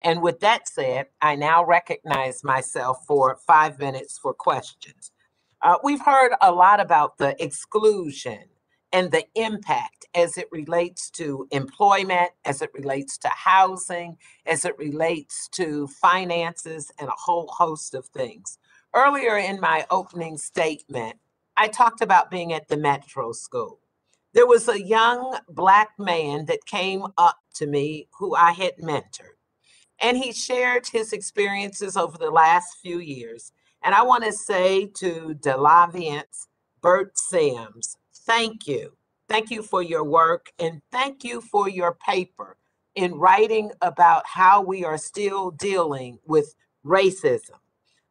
And with that said, I now recognize myself for 5 minutes for questions. We've heard a lot about the exclusion and the impact as it relates to employment, as it relates to housing, as it relates to finances, and a whole host of things. Earlier in my opening statement, I talked about being at the Metro School. There was a young Black man that came up to me who I had mentored, and he shared his experiences over the last few years. And I want to say to Delaviance Burt Sims, thank you. Thank you for your work, and thank you for your paper in writing about how we are still dealing with racism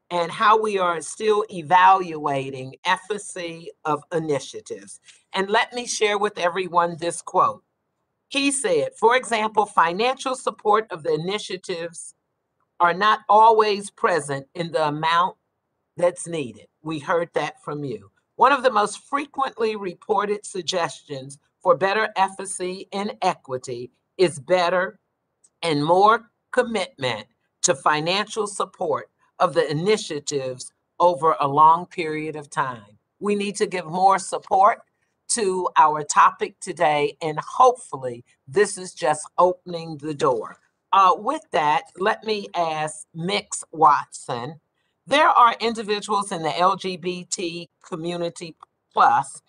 and how we are still evaluating efficacy of initiatives. And let me share with everyone this quote. He said, for example, financial support of the initiatives are not always present in the amount that's needed. We heard that from you. One of the most frequently reported suggestions for better efficacy and equity is better and more commitment to financial support of the initiatives over a long period of time. We need to give more support to our topic today, and hopefully, this is just opening the door. With that, let me ask Mix Watson. There are individuals in the LGBT community plus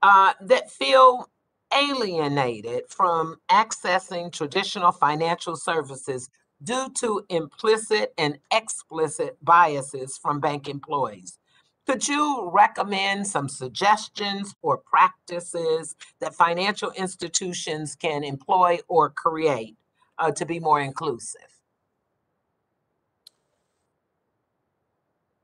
that feel alienated from accessing traditional financial services due to implicit and explicit biases from bank employees. Could you recommend some suggestions or practices that financial institutions can employ or create to be more inclusive?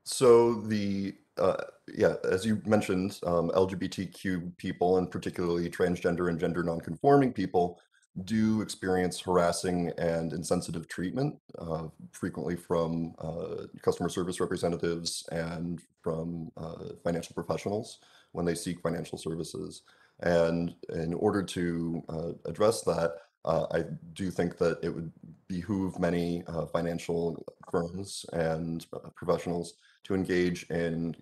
So yeah, as you mentioned, LGBTQ people, and particularly transgender and gender nonconforming people, do experience harassing and insensitive treatment, frequently from customer service representatives and from financial professionals when they seek financial services. And in order to address that, I do think that it would behoove many financial firms and professionals to engage in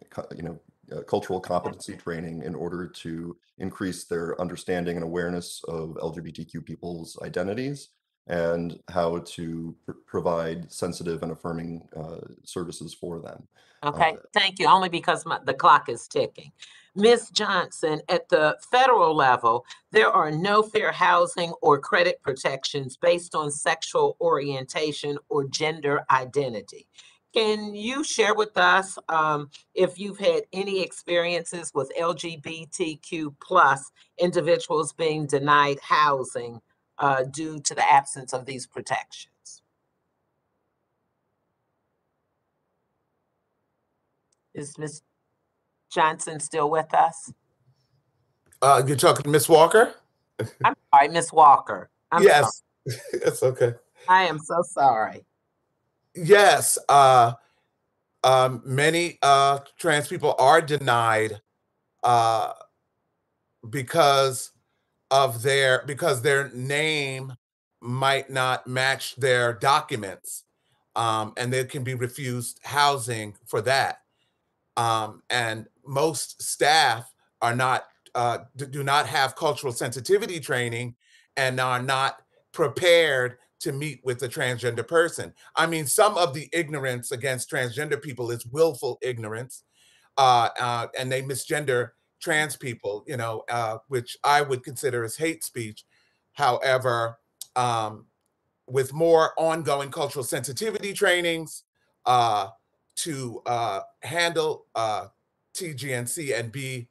cultural competency training in order to increase their understanding and awareness of LGBTQ people's identities and how to provide sensitive and affirming services for them. Okay, thank you. Only because the clock is ticking. Ms. Johnson, at the federal level, there are no fair housing or credit protections based on sexual orientation or gender identity. Can you share with us if you've had any experiences with LGBTQ plus individuals being denied housing due to the absence of these protections? Is Ms. Johnson still with us? You're talking to Miss Walker? I'm sorry, Miss Walker. I'm sorry. Yes, it's okay. I am so sorry. Yes, many trans people are denied because their name might not match their documents, and they can be refused housing for that. And most staff are not do not have cultural sensitivity training and are not prepared to meet with a transgender person. I mean, some of the ignorance against transgender people is willful ignorance, and they misgender trans people, which I would consider as hate speech. However, with more ongoing cultural sensitivity trainings to handle TGNC and B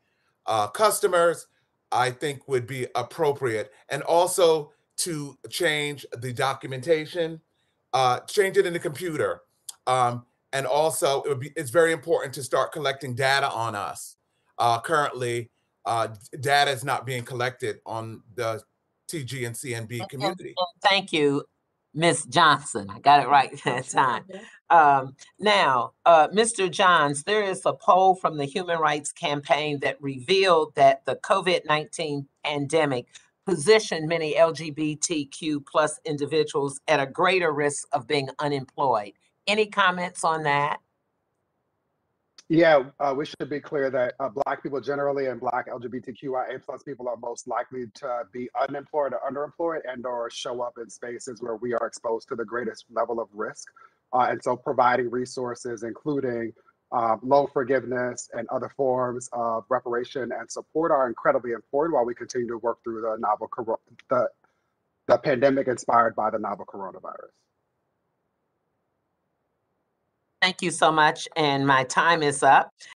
customers, I think would be appropriate. And also to change the documentation, change it in the computer. And also, it's very important to start collecting data on us. Currently, data is not being collected on the TG and CNB community. And thank you, Ms. Johnson. I got it right that time. Now, Mr. Johns, there is a poll from the Human Rights Campaign that revealed that the COVID-19 pandemic position many LGBTQ plus individuals at a greater risk of being unemployed. Any comments on that? Yeah, we should be clear that Black people generally and Black LGBTQIA plus people are most likely to be unemployed or underemployed and or show up in spaces where we are exposed to the greatest level of risk. And so providing resources, including loan forgiveness and other forms of reparation and support are incredibly important while we continue to work through the pandemic inspired by the novel coronavirus. Thank you so much, and my time is up.